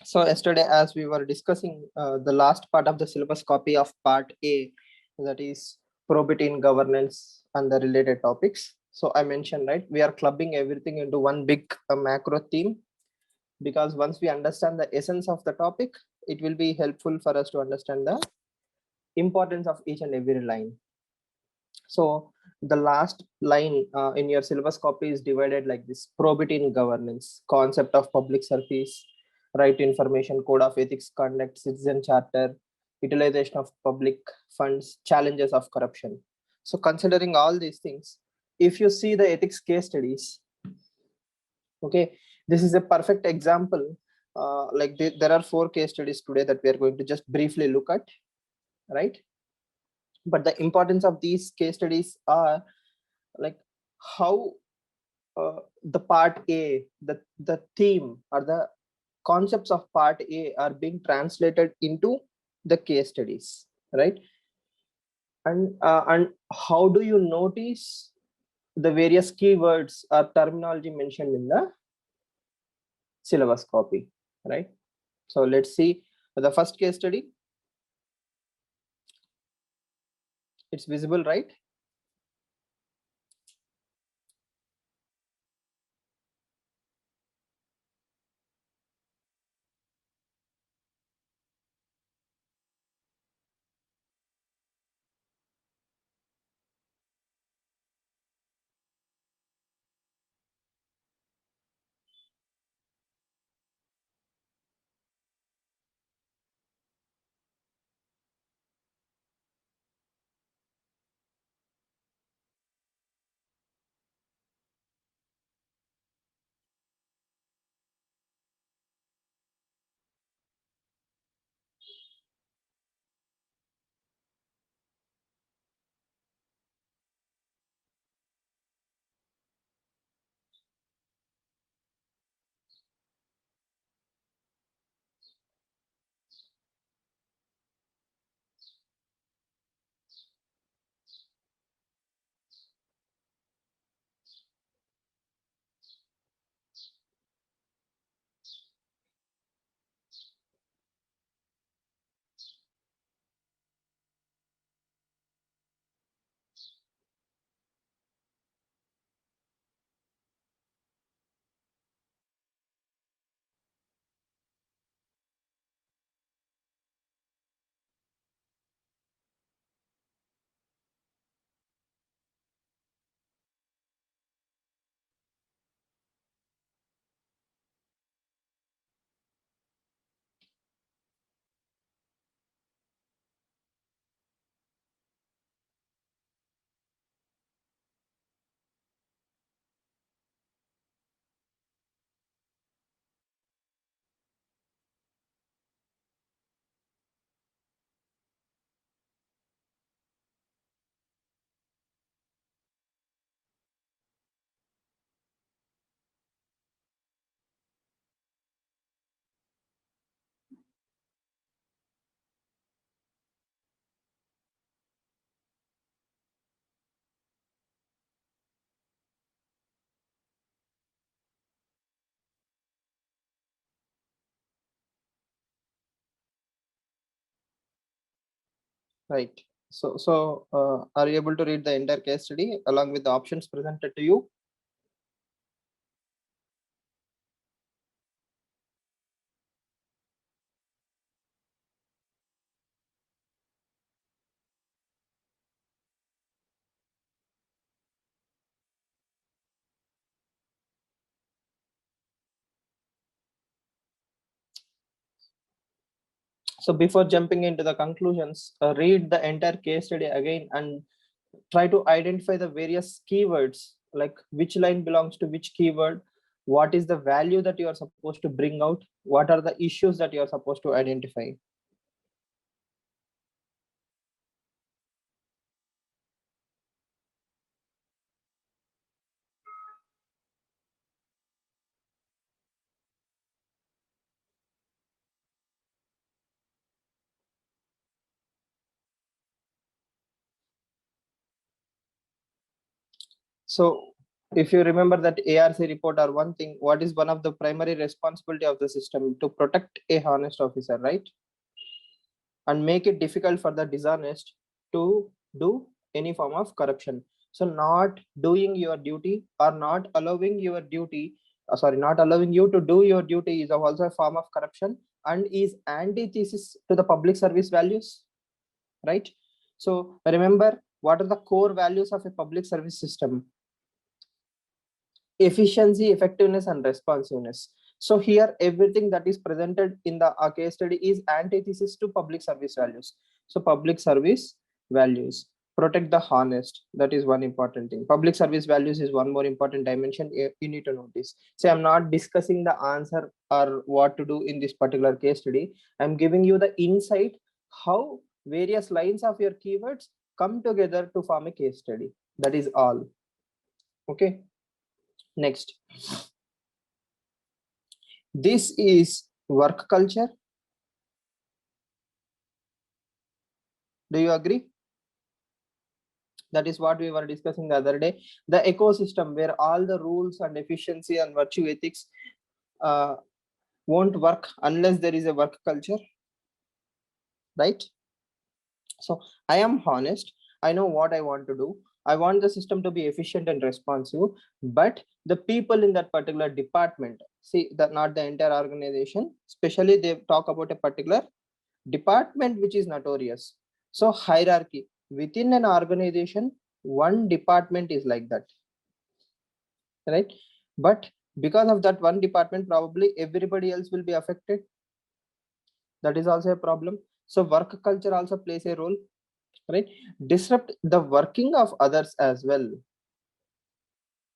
So yesterday, as we were discussing the last part of the syllabus copy of part A, that is probity in governance and the related topics. So I mentioned, right, we are clubbing everything into one big macro theme, because once we understand the essence of the topic, it will be helpful for us to understand the importance of each and every line. So the last line in your syllabus copy is divided like this: probity in governance, concept of public service, right to information, code of ethics, conduct, citizen charter, utilization of public funds, challenges of corruption. So considering all these things, if you see the ethics case studies, okay, this is a perfect example. There are 4 case studies today that we are going to just briefly look at, right? But the importance of these case studies are like how the part A, the theme or the concepts of part A are being translated into the case studies, right? And how do you notice the various keywords or terminology mentioned in the syllabus copy, right? So let's see the first case study. It's visible, right? Right. So are you able to read the entire case study along with the options presented to you? So before jumping into the conclusions, read the entire case study again and try to identify the various keywords, like which line belongs to which keyword, what is the value that you are supposed to bring out, what are the issues that you are supposed to identify. So if you remember that ARC report or one thing, what is one of the primary responsibility of the system? To protect a honest officer, right? And make it difficult for the dishonest to do any form of corruption. So not doing your duty or not allowing your duty, not allowing you to do your duty is also a form of corruption and is antithesis to the public service values, right? So remember, what are the core values of a public service system? Efficiency, effectiveness, and responsiveness. So here, everything that is presented in the case study is antithesis to public service values. So public service values, protect the honest. That is one important thing. Public service values is one more important dimension you need to notice. So I'm not discussing the answer or what to do in this particular case study. I'm giving you the insight how various lines of your keywords come together to form a case study. That is all. Okay. Next, this is work culture. Do you agree? That is what we were discussing the other day. The ecosystem where all the rules and efficiency and virtue ethics won't work unless there is a work culture, right? So I am honest. I know what I want to do. I want the system to be efficient and responsive, but the people in that particular department, see that not the entire organization, especially they talk about a particular department which is notorious. So hierarchy within an organization, one department is like that, right? But because of that one department, probably everybody else will be affected. That is also a problem. So work culture also plays a role, right? Disrupt the working of others as well.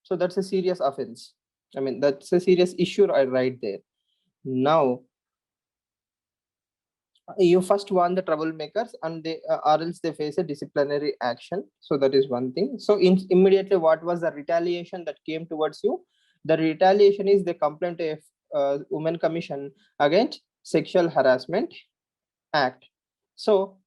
So that's a serious offense. I mean, that's a serious issue right there. Now, you first warn the troublemakers and they or else they face a disciplinary action. So that is one thing. So immediately, what was the retaliation that came towards you? The retaliation is the complaint to Women Commission against Sexual Harassment Act. So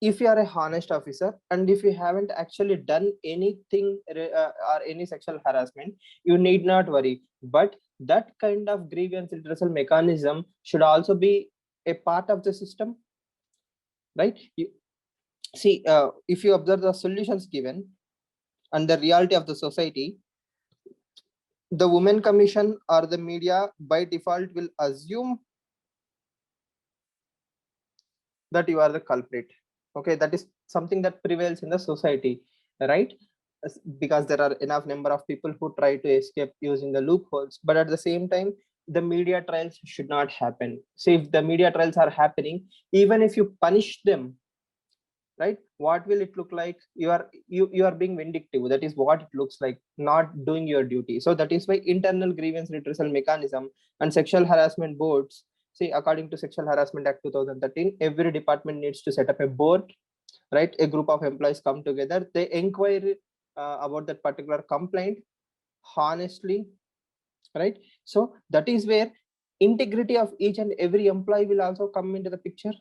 if you are a honest officer and if you haven't actually done anything or any sexual harassment, you need not worry. But that kind of grievance redressal mechanism should also be a part of the system, right? See, if you observe the solutions given and the reality of the society, the Women Commission or the media by default will assume that you are the culprit. Okay, that is something that prevails in the society, right? Because there are enough number of people who try to escape using the loopholes, but at the same time, the media trials should not happen. So if the media trials are happening, even if you punish them, right, what will it look like? You are being vindictive. That is what it looks like, not doing your duty. So that is why internal grievance redressal mechanism and sexual harassment boards. See, according to Sexual Harassment Act 2013, every department needs to set up a board, right? A group of employees come together, they inquire about that particular complaint honestly, right? So that is where integrity of each and every employee will also come into the picture.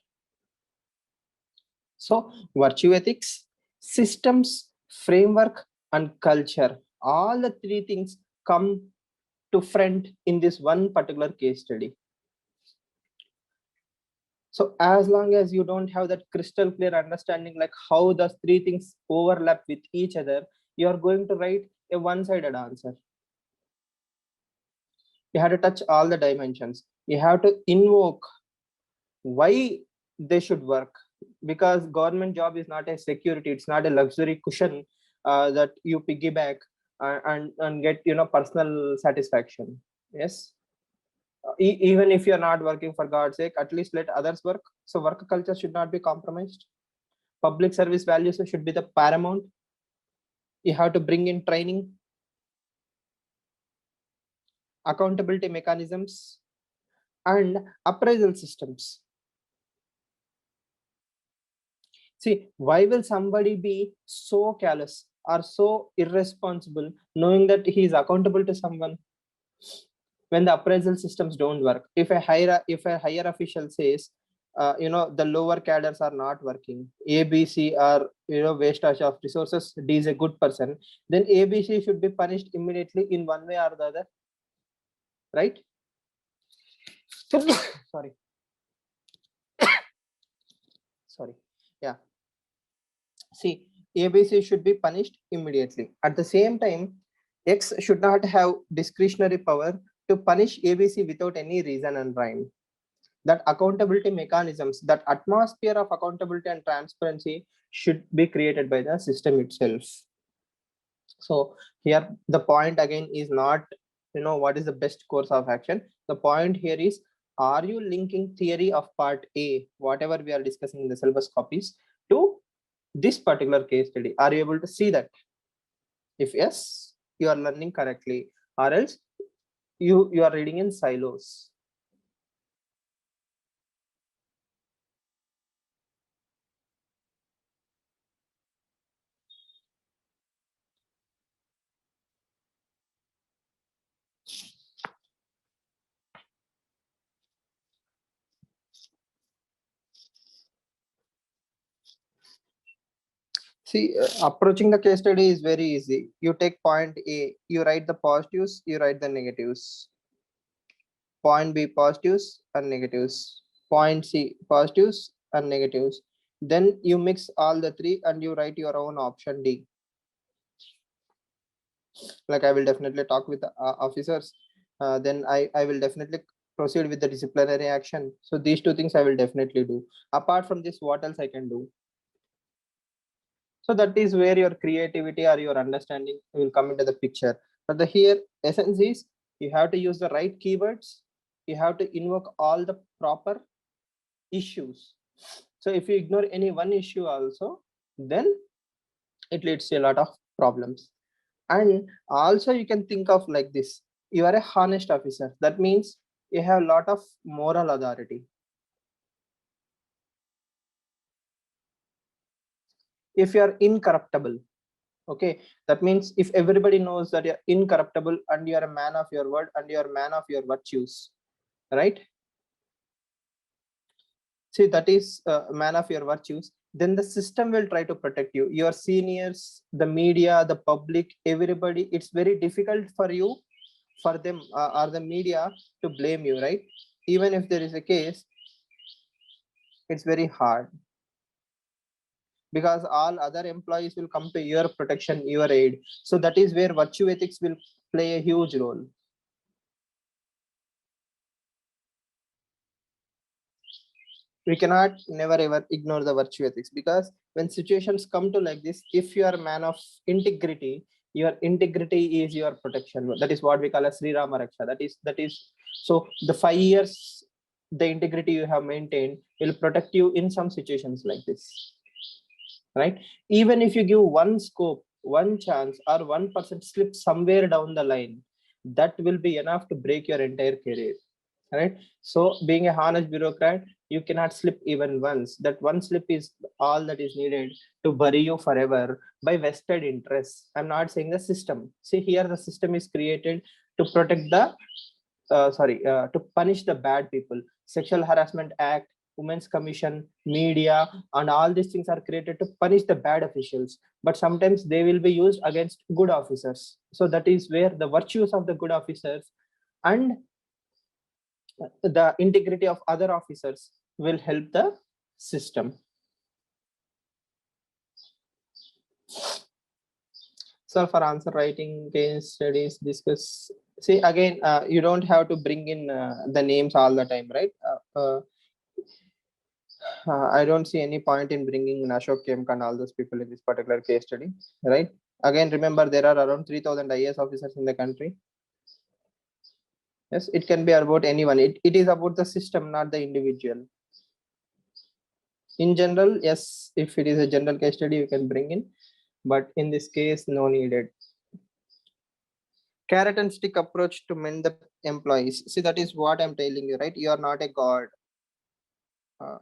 So virtue ethics, systems, framework, and culture, all the three things come to front in this one particular case study. So as long as you don't have that crystal clear understanding, like how the three things overlap with each other, you are going to write a one-sided answer. You have to touch all the dimensions. You have to invoke why they should work, because government job is not a security. It's not a luxury cushion that you piggyback and get personal satisfaction. Yes. Even if you're not working, for God's sake, at least let others work. So work culture should not be compromised. Public service values should be the paramount. You have to bring in training, accountability mechanisms, and appraisal systems. See, why will somebody be so callous or so irresponsible knowing that he is accountable to someone when the appraisal systems don't work? If a higher official says the lower cadres are not working, ABC are wastage of resources, D is a good person, then ABC should be punished immediately in one way or the other, right? Sorry. Sorry. Yeah. See, ABC should be punished immediately. At the same time, X should not have discretionary power to punish ABC without any reason and rhyme. That accountability mechanisms, that atmosphere of accountability and transparency should be created by the system itself. So here the point again is not what is the best course of action. The point here is, are you linking theory of part A, whatever we are discussing in the syllabus copies, to this particular case study? Are you able to see that? If yes, you are learning correctly, or else you are reading in silos. See, approaching the case study is very easy. You take point A, you write the positives, you write the negatives. Point B, positives and negatives. Point C, positives and negatives. Then you mix all the three and you write your own option D. Like I will definitely talk with the officers. Then I will definitely proceed with the disciplinary action. So these two things I will definitely do. Apart from this, what else I can do? So that is where your creativity or your understanding will come into the picture. But the here essence is, you have to use the right keywords. You have to invoke all the proper issues. So if you ignore any one issue also, then it leads to a lot of problems. And also you can think of like this: you are a honest officer. That means you have a lot of moral authority. If you are incorruptible, okay, that means if everybody knows that you're incorruptible and you're a man of your word and you're a man of your virtues, right? See, that is a man of your virtues, then the system will try to protect you. Your seniors, the media, the public, everybody, it's very difficult for you, for them or the media to blame you, right? Even if there is a case, it's very hard, because all other employees will come to your protection, your aid. So that is where virtue ethics will play a huge role. We cannot never ever ignore the virtue ethics, because when situations come to like this, if you are a man of integrity, your integrity is your protection. That is what we call as Sri Rama Raksha. That is so the 5 years the integrity you have maintained will protect you in some situations like this, right? Even if you give one scope, one chance, or 1% slip somewhere down the line, that will be enough to break your entire career, right? So being a honest bureaucrat, you cannot slip even once. That one slip is all that is needed to bury you forever by vested interests. I'm not saying the system. See, here the system is created to protect the to punish the bad people. Sexual Harassment Act, Women's Commission, media, and all these things are created to punish the bad officials. But sometimes they will be used against good officers. So that is where the virtues of the good officers and the integrity of other officers will help the system. So for answer writing, case studies, discuss. See, again, you don't have to bring in the names all the time, right? I don't see any point in bringing Ashok Kemp and all those people in this particular case study, right? Again, remember there are around 3,000 IAS officers in the country. Yes, it can be about anyone. It is about the system, not the individual. In general, yes, if it is a general case study, you can bring in, but in this case, no needed. Carrot and stick approach to mend the employees. See, that is what I'm telling you, right? You are not a god. Uh,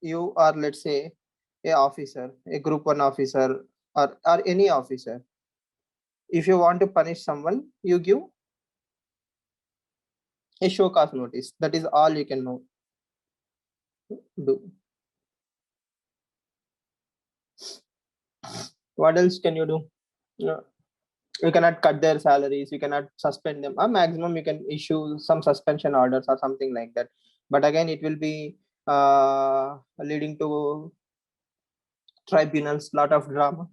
you are, let's say, a officer, a group one officer, or any officer. If you want to punish someone, you give a show cause notice. That is all you can know. do. What else can you do? Yeah. You cannot cut their salaries, you cannot suspend them. A maximum you can issue some suspension orders or something like that. But again, it will be leading to tribunals, lot of drama,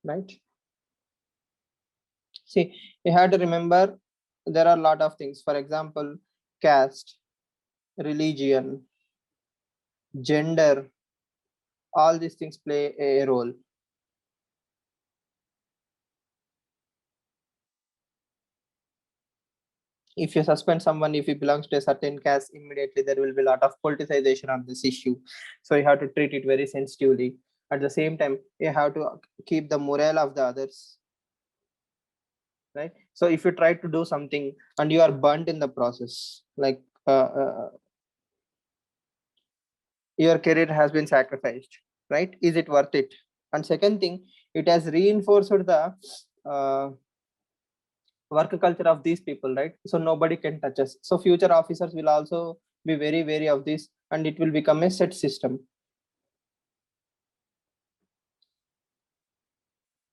right? See, you have to remember there are a lot of things. For example, caste, religion, gender, all these things play a role. If you suspend someone, if he belongs to a certain caste, immediately there will be a lot of politicization on this issue. So you have to treat it very sensitively. At the same time, you have to keep the morale of the others, right? So if you try to do something and you are burnt in the process, like your career has been sacrificed, right? Is it worth it? And second thing, it has reinforced the uh, work culture of these people, right? So nobody can touch us. So future officers will also be very wary of this, and it will become a set system,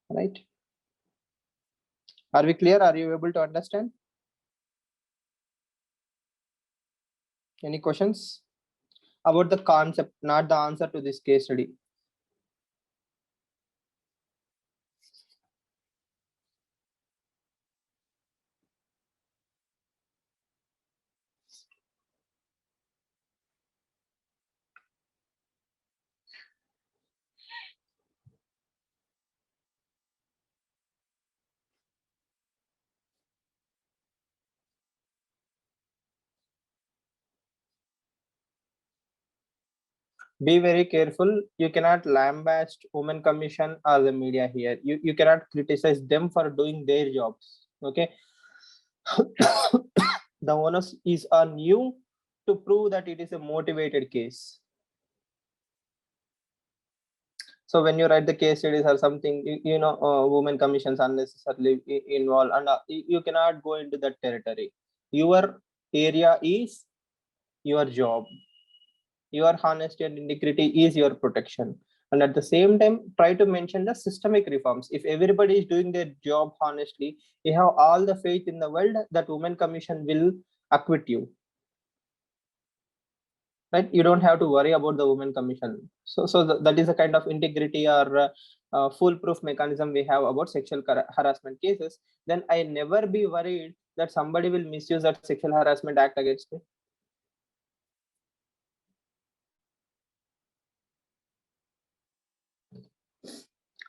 right? Are we clear? Are you able to understand? Any questions about the concept, not the answer to this case study? Be very careful. You cannot lambaste women commission or the media here. You cannot criticize them for doing their jobs. Okay. The onus is on you to prove that it is a motivated case. So when you write the case studies or something, women commissions unnecessarily involved, and you cannot go into that territory. Your area is your job. Your honesty and integrity is your protection. And at the same time, try to mention the systemic reforms. If everybody is doing their job honestly, you have all the faith in the world that women commission will acquit you, right? You don't have to worry about the women commission. That is a kind of integrity or foolproof mechanism we have about sexual harassment cases. Then I never be worried that somebody will misuse that sexual harassment act against me.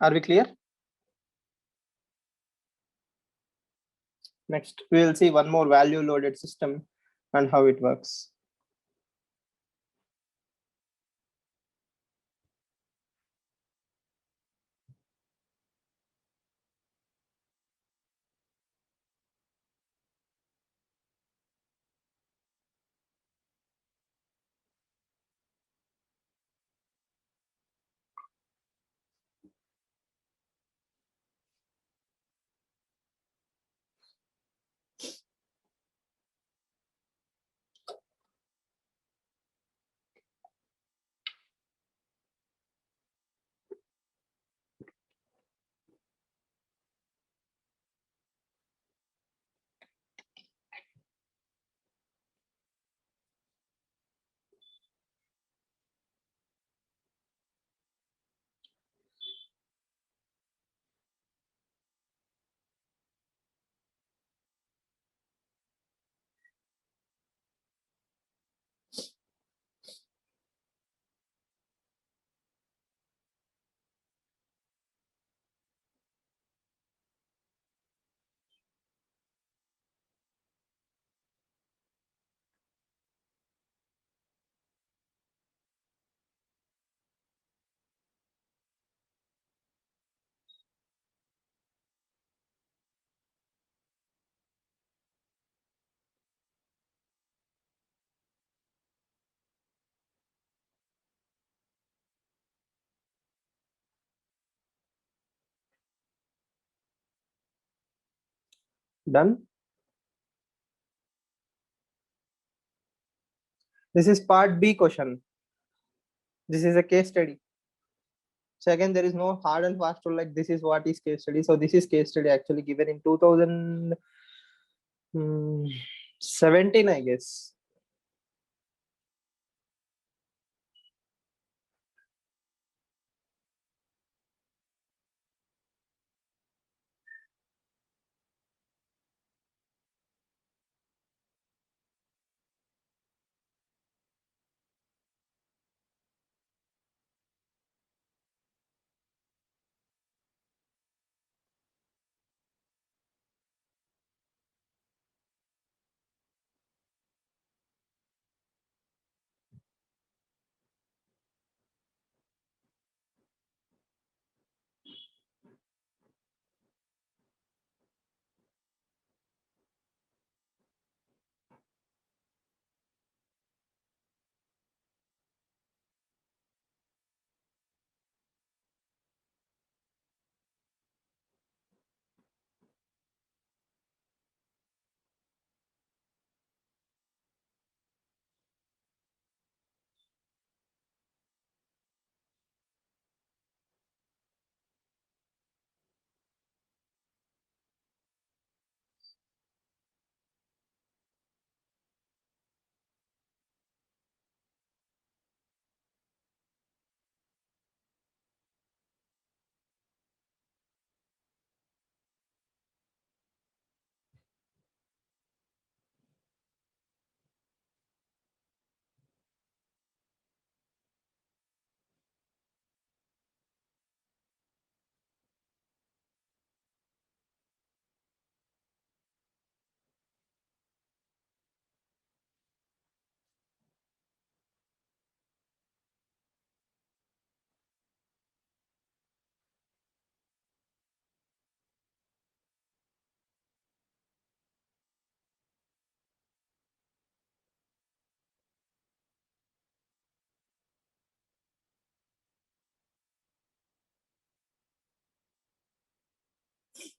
Are we clear? Next, we will see one more value loaded system and how it works. Done. This is part B question. This is a case study. So again, there is no hard and fast rule like this is what is case study. So this is case study actually given in 2017, I guess.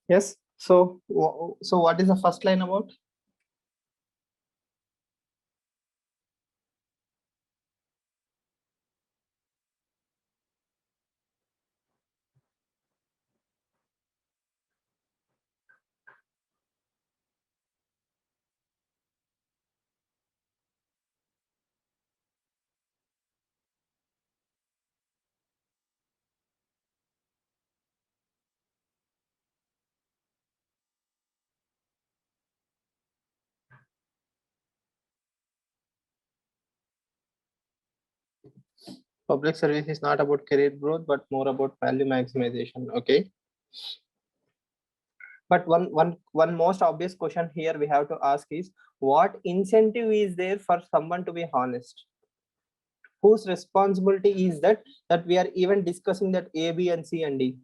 Yes. So, so what is the first line about? Public service is not about career growth, but more about value maximization. Okay. But one most obvious question here we have to ask is what incentive is there for someone to be honest? Whose responsibility is that we are even discussing that A, B, and C and D?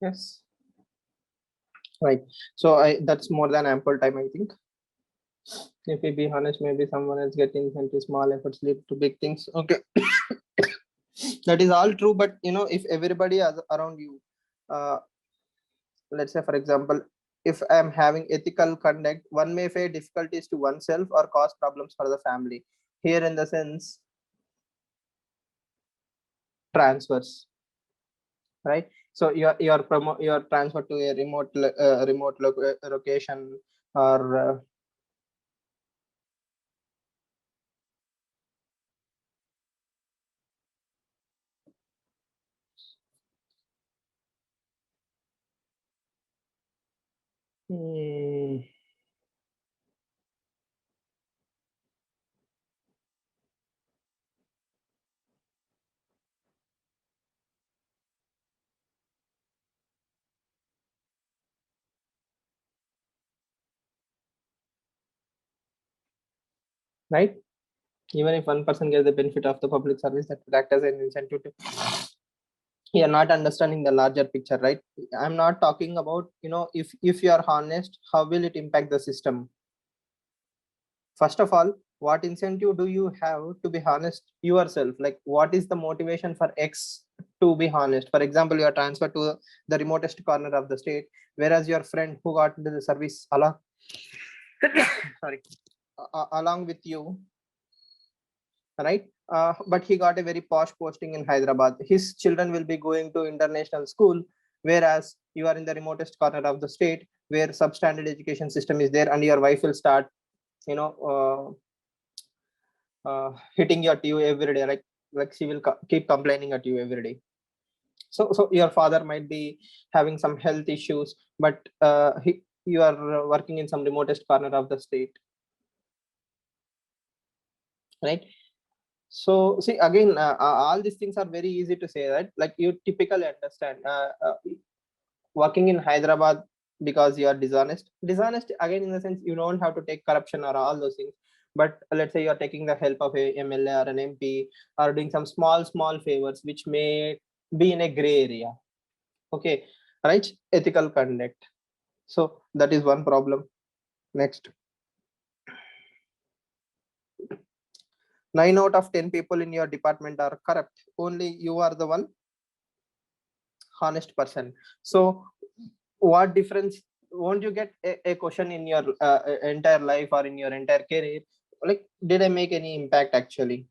Yes. Right. So I that's more than ample time, I think. If we be honest, maybe someone else getting into small efforts lead to big things. Okay. That is all true, but if everybody around you, uh, let's say for example, if I'm having ethical conduct, one may face difficulties to oneself or cause problems for the family. Here in the sense, transfers, right? So you're transferred to a remote location, or hmm, right? Even if one person gets the benefit of the public service, that will act as an incentive to, you're not understanding the larger picture, right? I'm not talking about, if you are honest, how will it impact the system? First of all, what incentive do you have to be honest yourself? Like, what is the motivation for X to be honest? For example, you are transferred to the remotest corner of the state, whereas your friend who got into the service along sorry, along with you, right? But he got a very posh posting in Hyderabad. His children will be going to international school, whereas you are in the remotest corner of the state where substandard education system is there, and your wife will start, you know, hitting you at you every day, like she will keep complaining at you every day. So your father might be having some health issues, but you are working in some remotest corner of the state, right? So see, again, all these things are very easy to say, right? Like, you typically understand, working in Hyderabad because you are dishonest again, in the sense you don't have to take corruption or all those things, but let's say you are taking the help of a MLA or an MP, or doing some small favors which may be in a gray area, okay, right? Ethical conduct. So that is one problem. Next, 9 out of 10 people in your department are corrupt, only you are the one honest person. So what difference? Won't you get a question in your entire life or in your entire career, like, did I make any impact actually?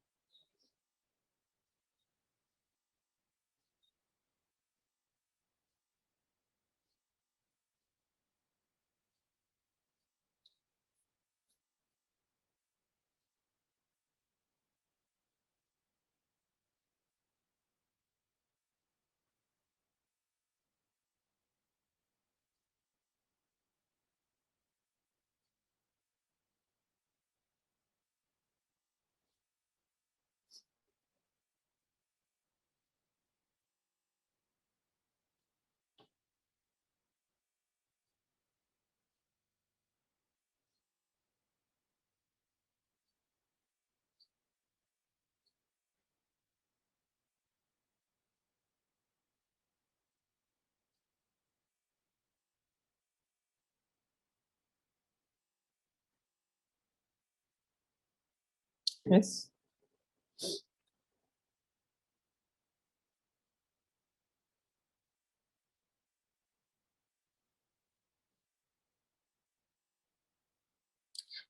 Yes.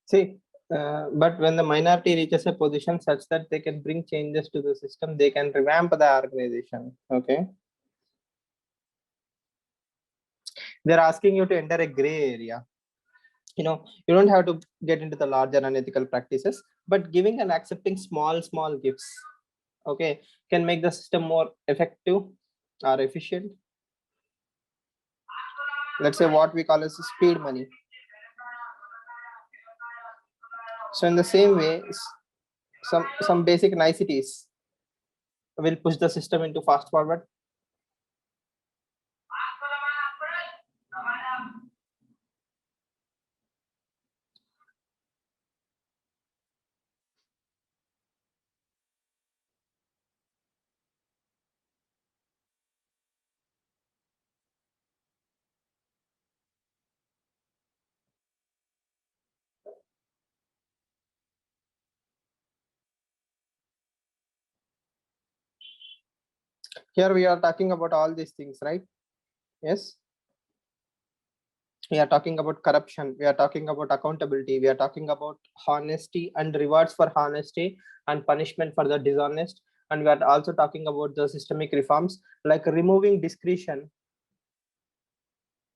See, but when the minority reaches a position such that they can bring changes to the system, they can revamp the organization. Okay, they're asking you to enter a gray area. You don't have to get into the larger unethical practices, but giving and accepting small gifts, okay, can make the system more effective or efficient. Let's say what we call as speed money. So in the same way, some basic niceties will push the system into fast forward. Here we are talking about all these things, right? Yes, we are talking about corruption, we are talking about accountability, we are talking about honesty and rewards for honesty, and punishment for the dishonest, And we are also talking about the systemic reforms like removing discretion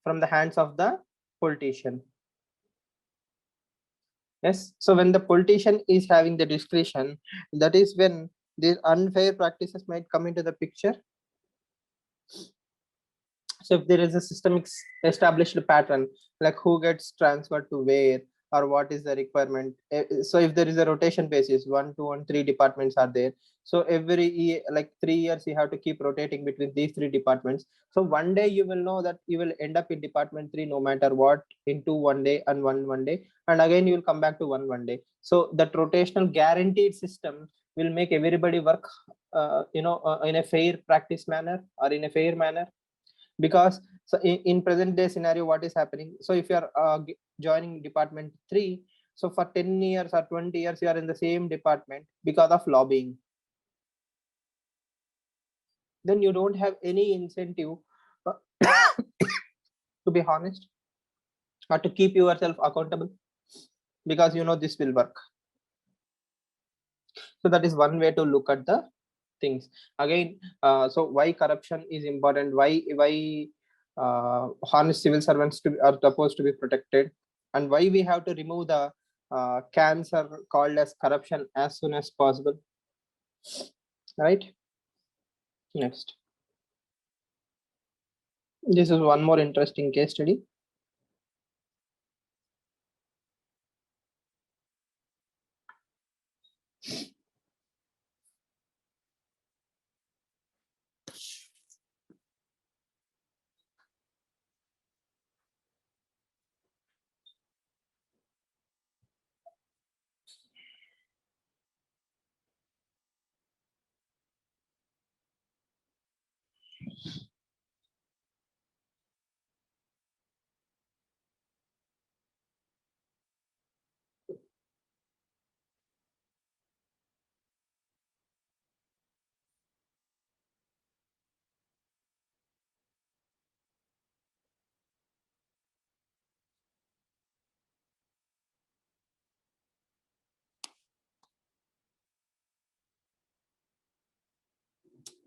from the hands of the politician. Yes, so when the politician is having the discretion, that is when these unfair practices might come into the picture. So if there is a systemic established pattern, like who gets transferred to where or what is the requirement. So if there is a rotation basis, 1, 2, and 3 departments are there. So every year, like 3 years, you have to keep rotating between these 3 departments. So one day you will know that you will end up in department 3 no matter what, into one day and one day, and again you will come back to one day. So that rotational guaranteed system will make everybody work, in a fair practice manner or in a fair manner. Because so in present day scenario, what is happening, so if you are joining department 3, so for 10 years or 20 years you are in the same department because of lobbying, then you don't have any incentive uh, to be honest, or to keep yourself accountable, because you know this will work. So that is one way to look at the things. Again, so why corruption is important, why honest civil servants are supposed to be protected, and why we have to remove the cancer called as corruption as soon as possible, right? Next, this is one more interesting case study.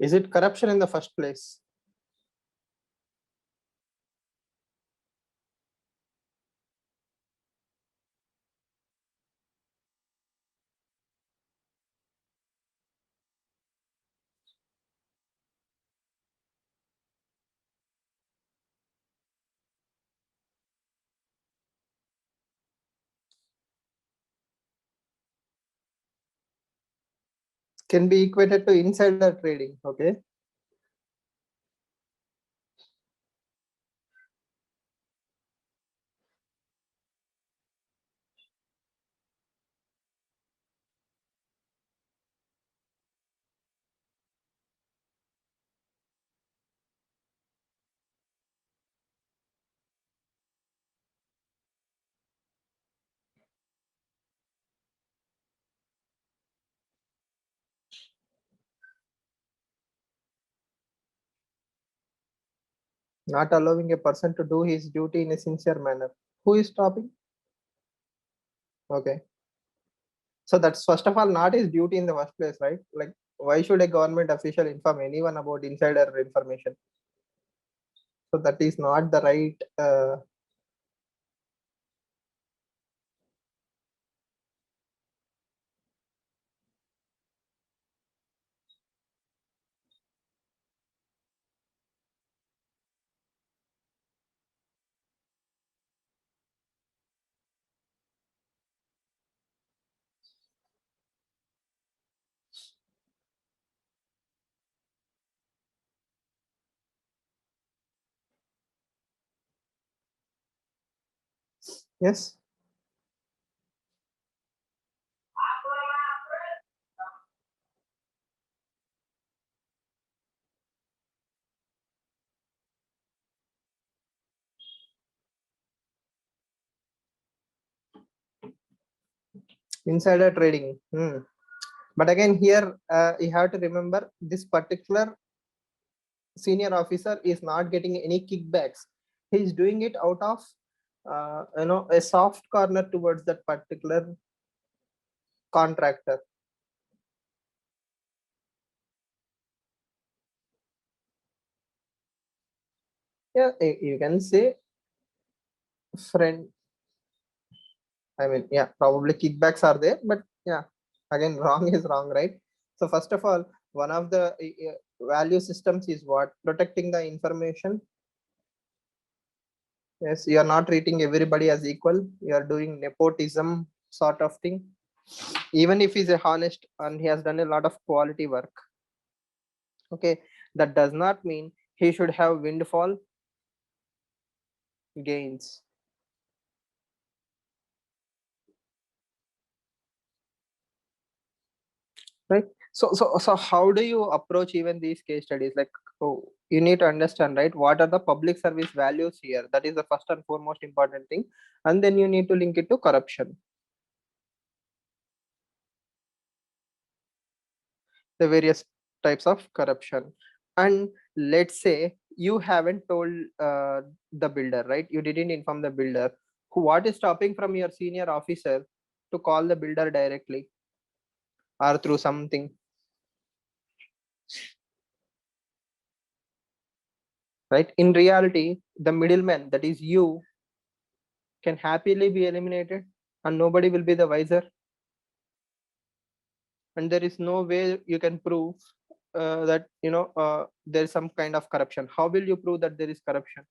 Is it corruption in the first place? Can be equated to insider trading. Okay. Not allowing a person to do his duty in a sincere manner. Who is stopping? Okay. So that's first of all not his duty in the first place, right? Like, why should a government official inform anyone about insider information? So that is not the right. Yes. Insider trading. But again, here you have to remember this particular senior officer is not getting any kickbacks. He's doing it out of a soft corner towards that particular contractor. Yeah, you can say friend. I mean, yeah, probably kickbacks are there, but yeah, again, wrong is wrong, right? So first of all, one of the value systems is what? Protecting the information. Yes, you are not treating everybody as equal. You are doing nepotism sort of thing. Even if he's a honest and he has done a lot of quality work, okay, that does not mean he should have windfall gains, right? So how do you approach even these case studies? Like, oh, you need to understand, right? What are the public service values here? That is the first and foremost important thing, and then you need to link it to corruption, the various types of corruption. And let's say you haven't told the builder, right? You didn't inform the builder. What is stopping from your senior officer to call the builder directly or through something, right? In reality, the middleman, that is you, can happily be eliminated and nobody will be the wiser, and there is no way you can prove that there is some kind of corruption. How will you prove that there is corruption,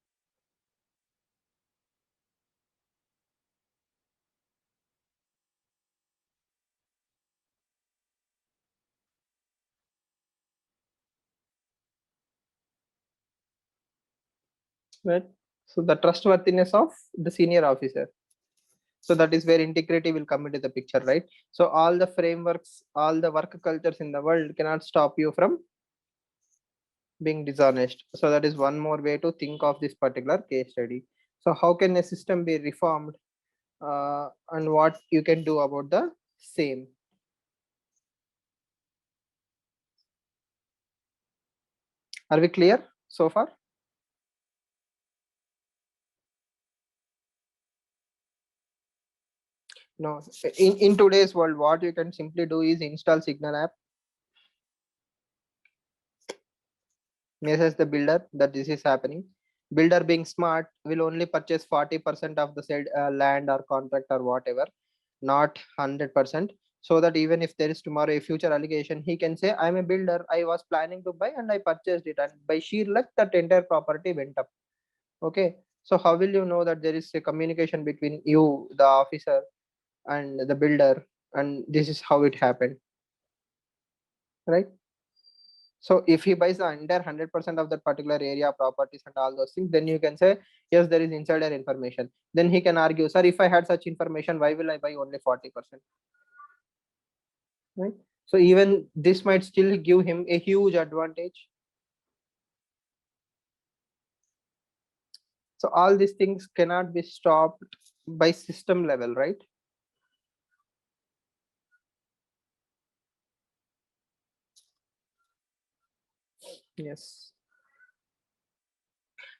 right? So the trustworthiness of the senior officer, so that is where integrity will come into the picture, right? So all the frameworks, all the work cultures in the world cannot stop you from being dishonest. So that is one more way to think of this particular case study. So how can a system be reformed, and what you can do about the same? Are we clear so far? No. In today's world, what you can simply do is install Signal app, message the builder that this is happening. Builder being smart will only purchase 40% of the said land or contract or whatever, not 100%. So that even if there is tomorrow a future allegation, he can say, I'm a builder, I was planning to buy and I purchased it, and by sheer luck that entire property went up. Okay, so how will you know that there is a communication between you, the officer, and the builder, and this is how it happened, right? So if he buys the entire 100% of that particular area, properties and all those things, then you can say, yes, there is insider information. Then he can argue, sir, if I had such information, why will I buy only 40%? Right? So even this might still give him a huge advantage. So all these things cannot be stopped by system level, right? Yes.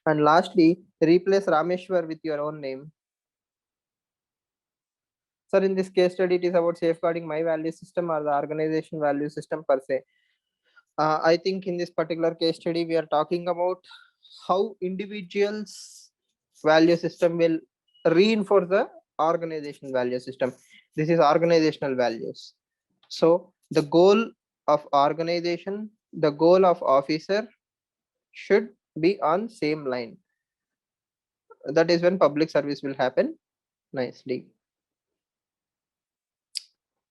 And lastly, replace Rameshwar with your own name. Sir, in this case study, it is about safeguarding my value system or the organization value system per se. I think in this particular case study, we are talking about how individuals' value system will reinforce the organization value system. This is organizational values. So the goal of organization, the goal of officer should be on same line. That is when public service will happen nicely,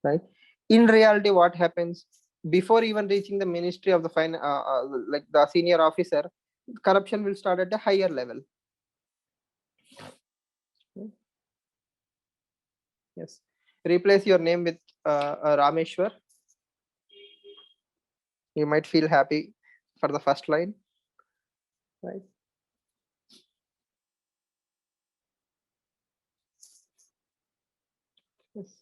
right? In reality, what happens before even reaching the ministry of the like the senior officer, corruption will start at a higher level. Yes, replace your name with Rameshwar. You might feel happy for the first line, right? Yes.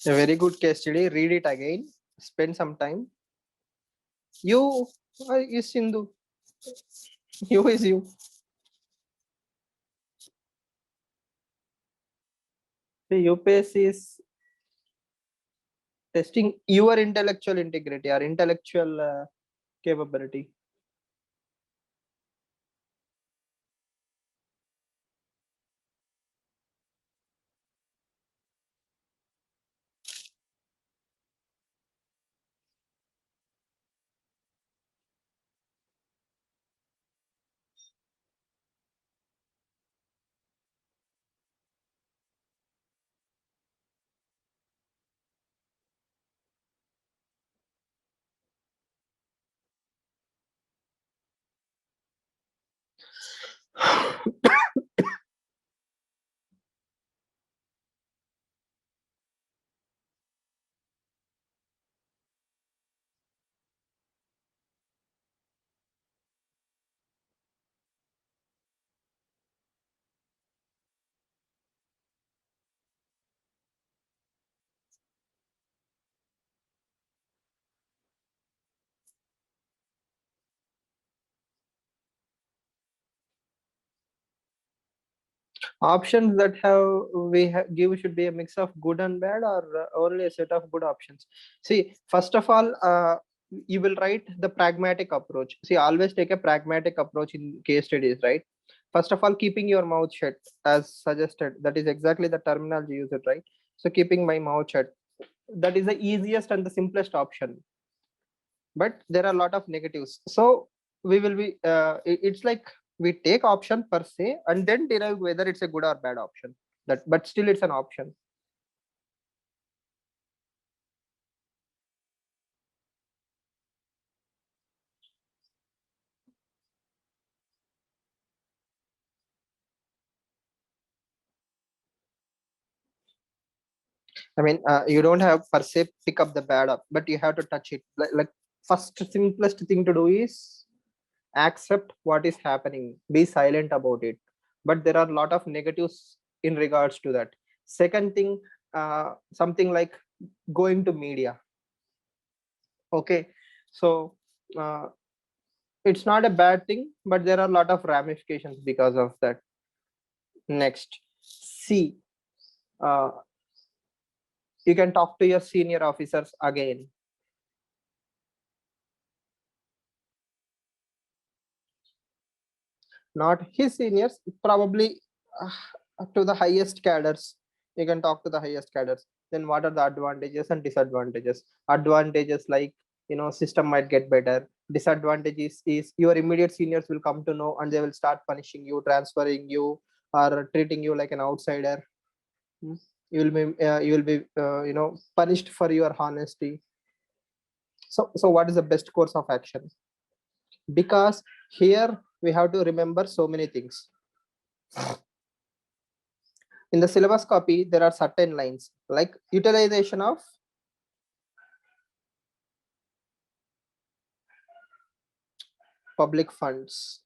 A very good case study. Read it again. Spend some time. You is Sindhu. You is you. The UPSC is testing your intellectual integrity or intellectual capability. Options that give should be a mix of good and bad, or only a set of good options. See, first of all, you will write the pragmatic approach. See, always take a pragmatic approach in case studies, right? First of all, keeping your mouth shut as suggested. That is exactly the terminology used, right? So keeping my mouth shut, that is the easiest and the simplest option, but there are a lot of negatives. So we will be it's like we take option per se and then derive whether it's a good or bad option, that but still it's an option. I mean, you don't have per se pick up the bad up, but you have to touch it. Like first simplest thing to do is accept what is happening, be silent about it, but there are a lot of negatives in regards to that. Second thing, something like going to media. Okay, so uh, it's not a bad thing, but there are a lot of ramifications because of that. Next, C, uh, you can talk to your senior officers again. Not his seniors, probably to the highest cadres. You can talk to the highest cadres. Then what are the advantages and disadvantages? Advantages like, system might get better. Disadvantages is your immediate seniors will come to know and they will start punishing you, transferring you, or treating you like an outsider. Hmm. You will be punished for your honesty. So what is the best course of action? Because here we have to remember so many things. In the syllabus copy there are certain lines like utilization of public funds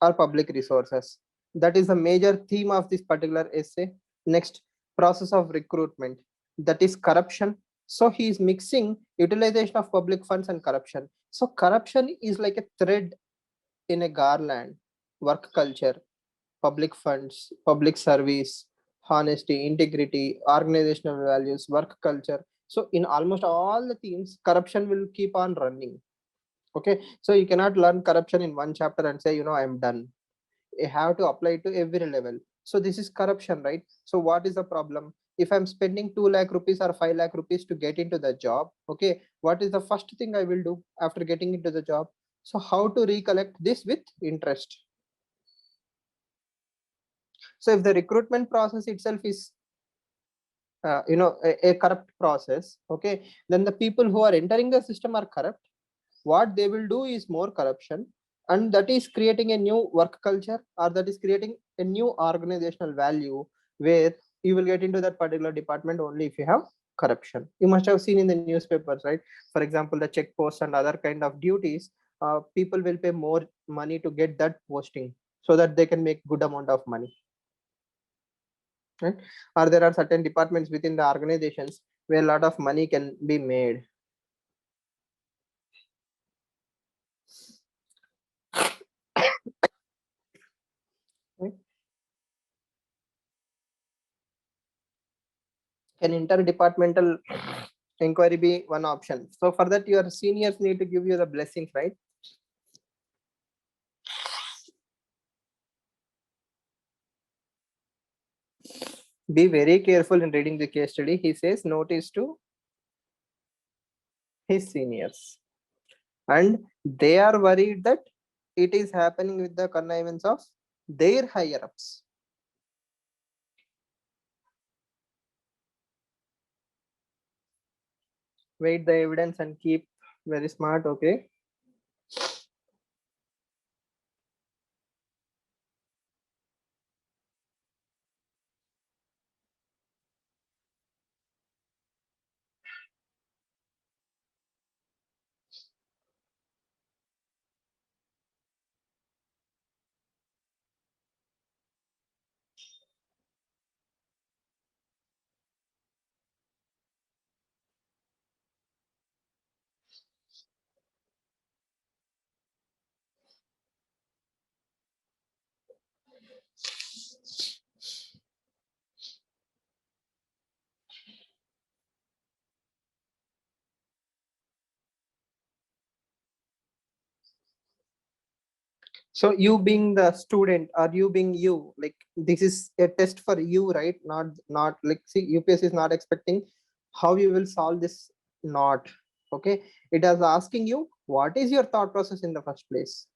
or public resources. That is the major theme of this particular essay. Next, process of recruitment, that is corruption. So he is mixing utilization of public funds and corruption. So corruption is like a thread in a garland. Work culture, public funds, public service, honesty, integrity, organizational values, work culture. So in almost all the themes, corruption will keep on running. Okay, so you cannot learn corruption in one chapter and say, I'm done. You have to apply it to every level. So this is corruption, right? So what is the problem? If I'm spending 2 lakh rupees or 5 lakh rupees to get into the job, okay, what is the first thing I will do after getting into the job? So how to recollect this with interest? So if the recruitment process itself is a corrupt process, okay, then the people who are entering the system are corrupt. What they will do is more corruption, and that is creating a new work culture, or that is creating a new organizational value where you will get into that particular department only if you have corruption. You must have seen in the newspapers, right? For example, the check posts and other kind of duties, people will pay more money to get that posting so that they can make good amount of money, right? Or there are certain departments within the organizations where a lot of money can be made. Right? Can interdepartmental inquiry be one option? So for that, your seniors need to give you the blessings, right? Be very careful in reading the case study. He says notice to his seniors, and they are worried that it is happening with the connivance of their higher ups. Wait the evidence and keep very smart, okay? So you being the student, or you being you, like this is a test for you, right? Not like, see, UPS is not expecting how you will solve this. Not okay. It is asking you what is your thought process in the first place.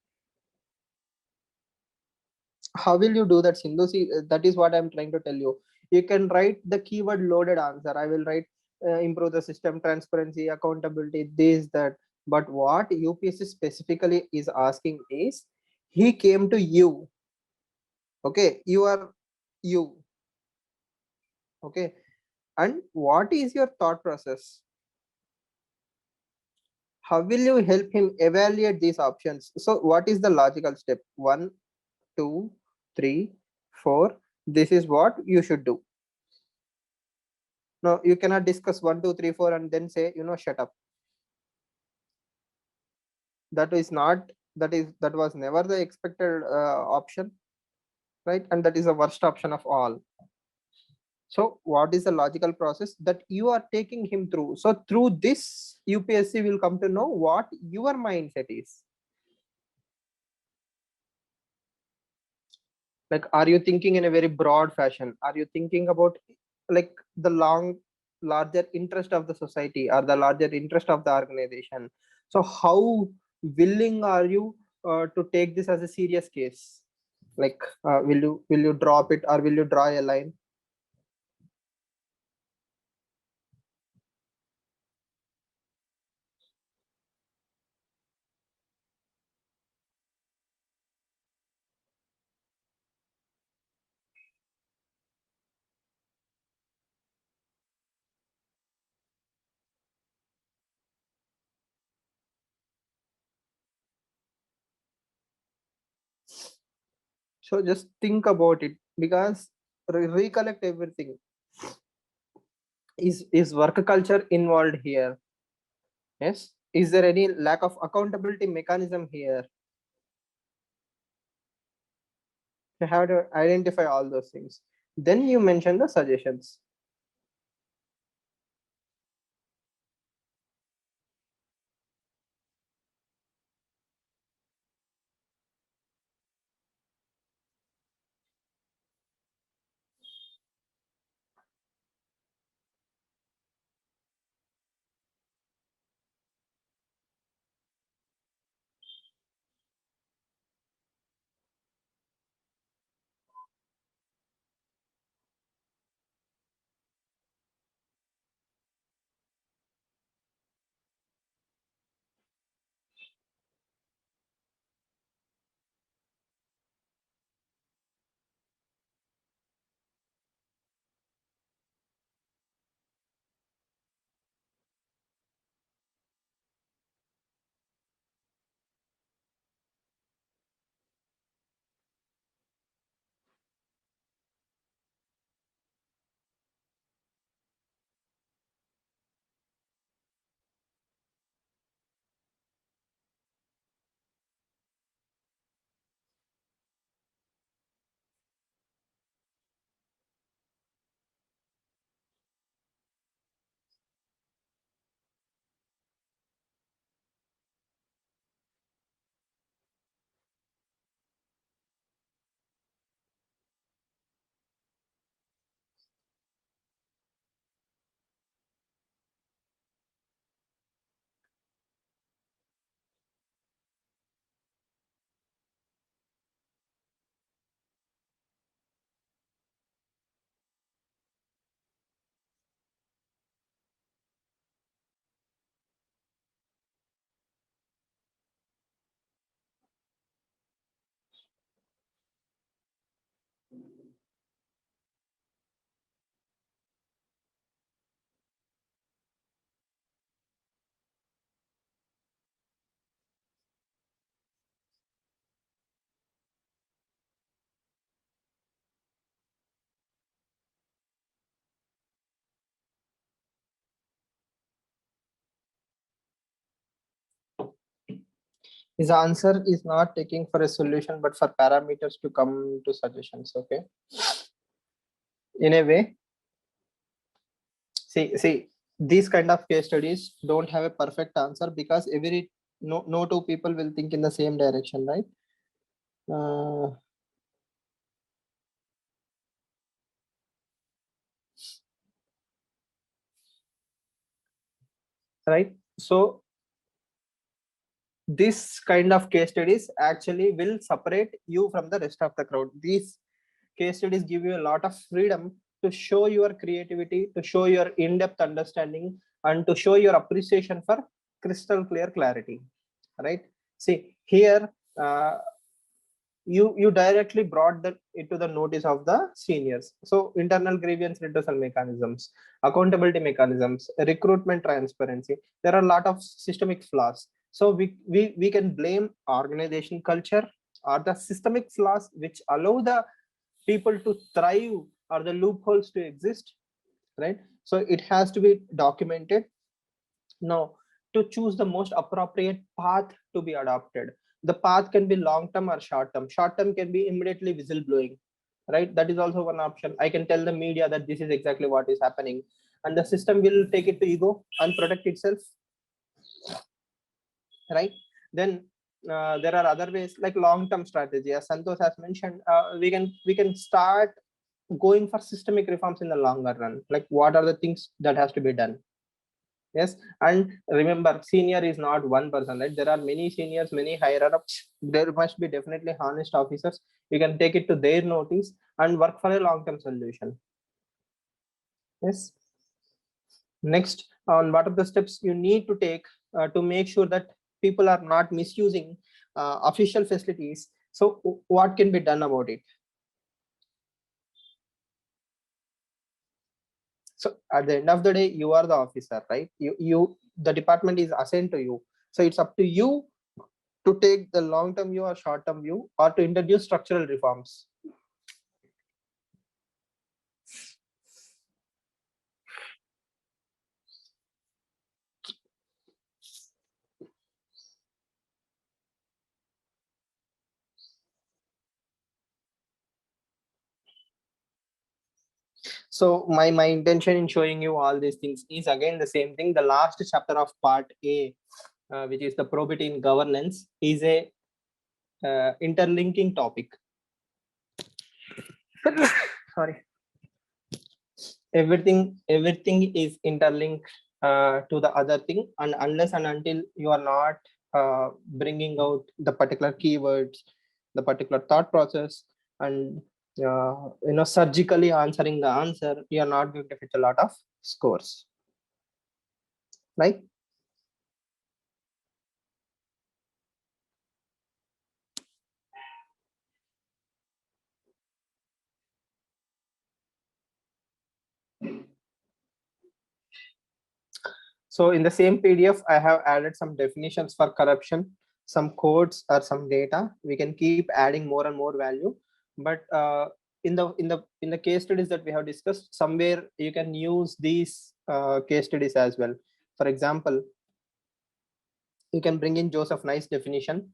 How will you do that, Sindhu? See, that is what I'm trying to tell you. You can write the keyword loaded answer. I will write improve the system transparency, accountability, this, that. But what UPSC specifically is asking is, he came to you. Okay, you are you. Okay, and what is your thought process? How will you help him evaluate these options? So, what is the logical step? One, two, three, four. This is what you should do. No, you cannot discuss one, two, three, four, and then say, shut up. That is not, that was never the expected option, right? And that is the worst option of all. So, what is the logical process that you are taking him through? So, through this, UPSC will come to know what your mindset is. Like, are you thinking in a very broad fashion? Are you thinking about like the larger interest of the society or the larger interest of the organization? So how willing are you to take this as a serious case? Like, will you drop it, or will you draw a line? So just think about it, because recollect everything. Is work culture involved here? Yes. Is there any lack of accountability mechanism here? You have to identify all those things. Then you mention the suggestions. His answer is not taking for a solution but for parameters to come to suggestions. Okay, in a way, see these kind of case studies don't have a perfect answer because no two people will think in the same direction, right? uh, right, so this kind of case studies actually will separate you from the rest of the crowd. These case studies give you a lot of freedom to show your creativity, to show your in-depth understanding, and to show your appreciation for crystal clear clarity, right? See here, uh, you directly brought that into the notice of the seniors. So internal grievance redressal mechanisms, accountability mechanisms, recruitment transparency, there are a lot of systemic flaws. So we can blame organization culture or the systemic flaws which allow the people to thrive or the loopholes to exist, right? So it has to be documented now to choose the most appropriate path to be adopted. The path can be long term or short term. Short term can be immediately whistleblowing, right? That is also one option. I can tell the media that this is exactly what is happening, and the system will take it to ego and protect itself, right? Then there are other ways like long term strategy, as Santosh has mentioned. We can start going for systemic reforms in the longer run. Like what are the things that has to be done? Yes, and remember, senior is not one person, right? There are many seniors, many higher ups. There must be definitely honest officers. You can take it to their notice and work for a long-term solution. Yes. Next, on what are the steps you need to take to make sure that people are not misusing official facilities? So, what can be done about it? So, at the end of the day, you are the officer, right? The department is assigned to you. So, it's up to you to take the long term view or short term view or to introduce structural reforms. So my intention in showing you all these things is again the same thing. The last chapter of part A, which is the probity in governance, is a interlinking topic. Sorry, everything is interlinked to the other thing, and unless and until you are not bringing out the particular keywords, the particular thought process, and surgically answering the answer, you are not going to hit a lot of scores, right? So in the same PDF, I have added some definitions for corruption, some codes or some data. We can keep adding more and more value, but in the case studies that we have discussed, somewhere you can use these case studies as well. For example, you can bring in Joseph Nice definition.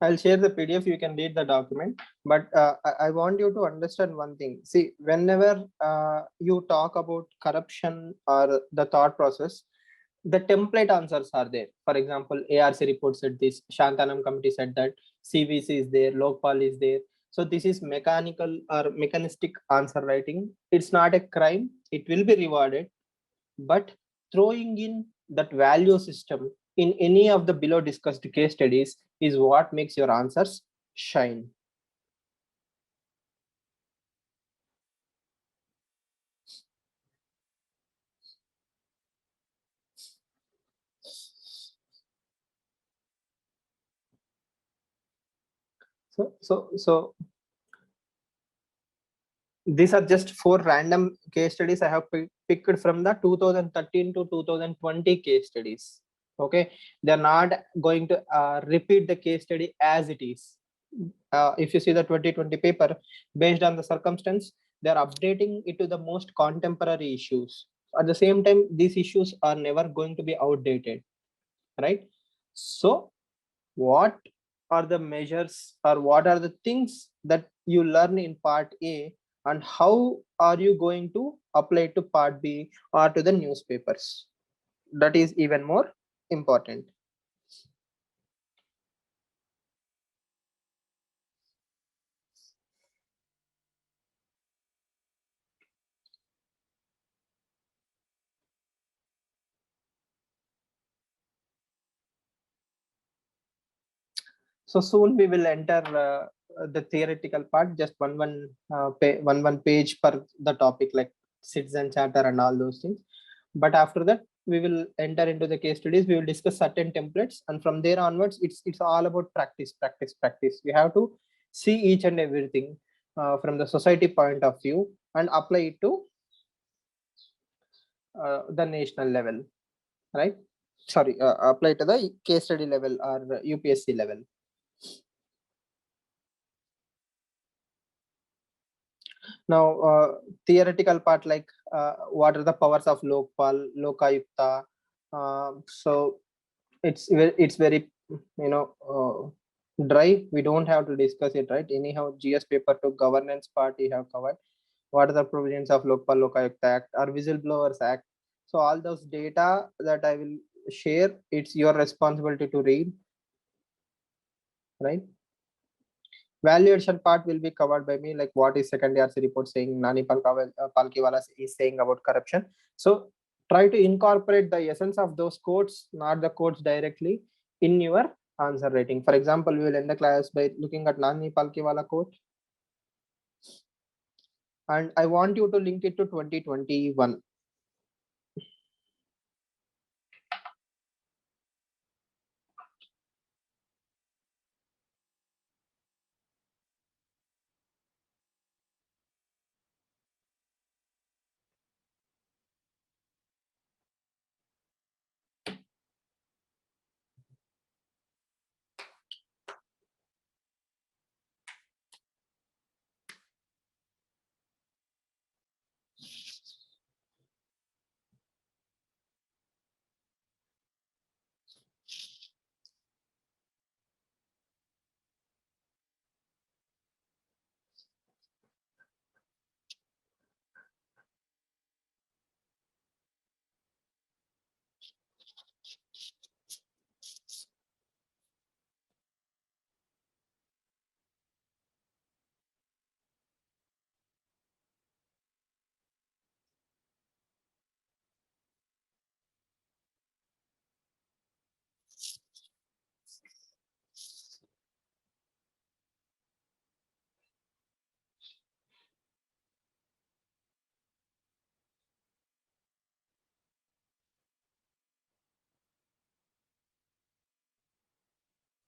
I'll share the PDF. You can read the document. But I want you to understand one thing. See, whenever you talk about corruption or the thought process, the template answers are there. For example, ARC report said this, Shantanam committee said that, CVC is there, Lokpal is there. So this is mechanical or mechanistic answer writing. It's not a crime. It will be rewarded. But throwing in that value system in any of the below discussed case studies is what makes your answers shine. So These are just 4 random case studies I have picked from the 2013 to 2020 case studies. Okay, they're not going to repeat the case study as it is. If you see the 2020 paper, based on the circumstance, they're updating it to the most contemporary issues. At the same time, these issues are never going to be outdated, right? So what are the measures, or what are the things that you learn in part A, and how are you going to apply it to part B or to the newspapers? That is even more important. So soon we will enter the theoretical part, just one page per the topic, like citizen charter and all those things. But after that, we will enter into the case studies. We will discuss certain templates, and from there onwards, it's all about practice, practice, practice. We have to see each and everything from the society point of view and apply it to the national level, right? Sorry, apply to the case study level or UPSC level. Now, theoretical part, like what are the powers of Lokpal, Lokayukta? So it's very, dry. We don't have to discuss it, right? Anyhow, GS paper to governance part you have covered. What are the provisions of Lokpal Lokayukta Act or Whistleblowers Act? So all those data that I will share, it's your responsibility to read, right? Valuation part will be covered by me, like what is second RC report saying, Nani Palkiwala is saying about corruption. So try to incorporate the essence of those quotes, not the quotes directly, in your answer writing. For example, we will end the class by looking at Nani Palkiwala quote. And I want you to link it to 2021.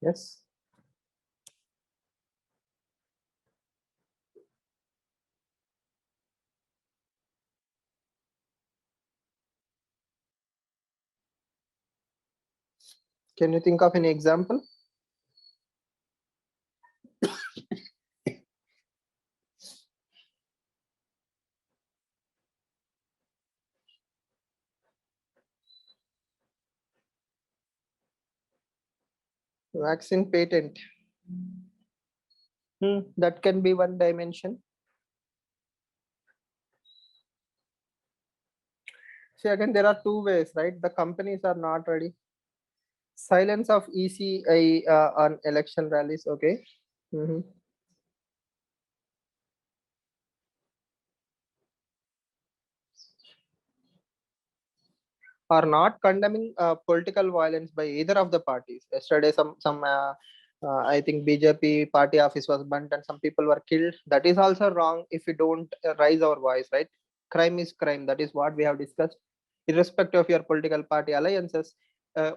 Yes. Can you think of any example? Vaccine patent. That can be one dimension. See, again, there are two ways, right? The companies are not ready. Silence of ECI on election rallies. Okay. Are not condemning political violence by either of the parties. Yesterday, I think BJP party office was burnt and some people were killed. That is also wrong if we don't raise our voice, right? Crime is crime. That is what we have discussed. Irrespective of your political party alliances,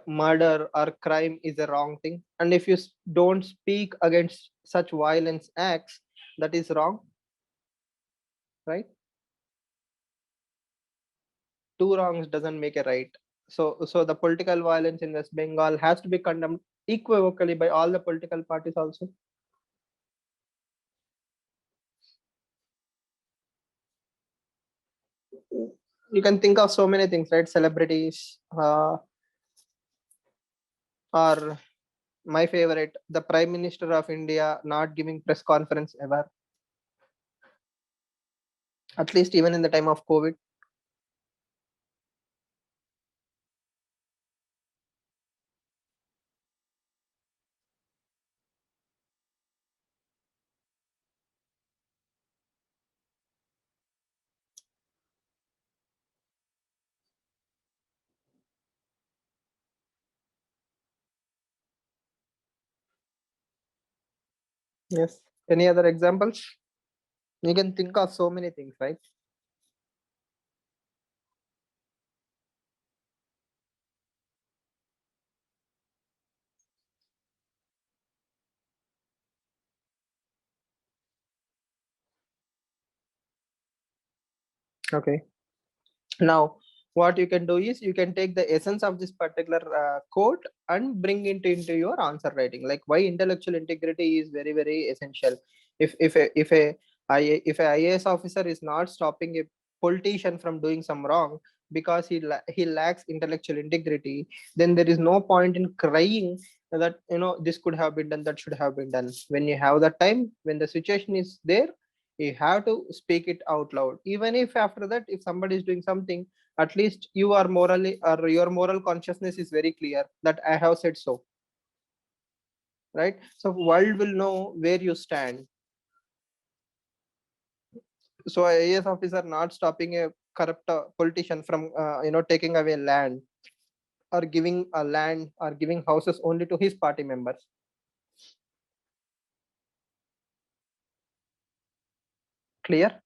murder or crime is a wrong thing. And if you don't speak against such violence acts, that is wrong. right? Two wrongs doesn't make a right. So the political violence in West Bengal has to be condemned equivocally by all the political parties also. You can think of so many things, right? Celebrities, or my favorite, the Prime Minister of India not giving press conference ever, at least even in the time of COVID. Yes. Any other examples? You can think of so many things, right? Okay. Now, what you can do is you can take the essence of this particular quote and bring it into your answer writing. Like why intellectual integrity is very very essential. If a IAS officer is not stopping a politician from doing some wrong because he lacks intellectual integrity, then there is no point in crying that this could have been done, that should have been done. When you have the time, when the situation is there, you have to speak it out loud. Even if after that, if somebody is doing something, at least you are morally, or your moral consciousness is very clear that I have said so, right? So world will know where you stand. So a IAS officer not stopping a corrupt politician from taking away land, or giving a land, or giving houses only to his party members. Clear?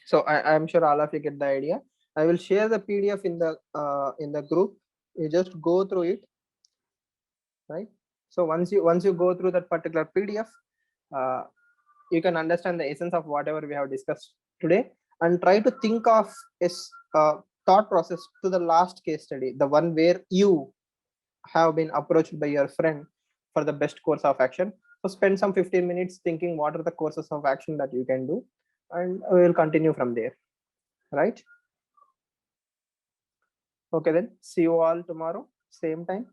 So I'm sure all of you get the idea. I will share the PDF in the group. You just go through it, right? So once you go through that particular PDF, uh, you can understand the essence of whatever we have discussed today, and try to think of a thought process to the last case study, the one where you have been approached by your friend for the best course of action. So spend some 15 minutes thinking what are the courses of action that you can do, and we will continue from there, right? Okay, then see you all tomorrow, same time.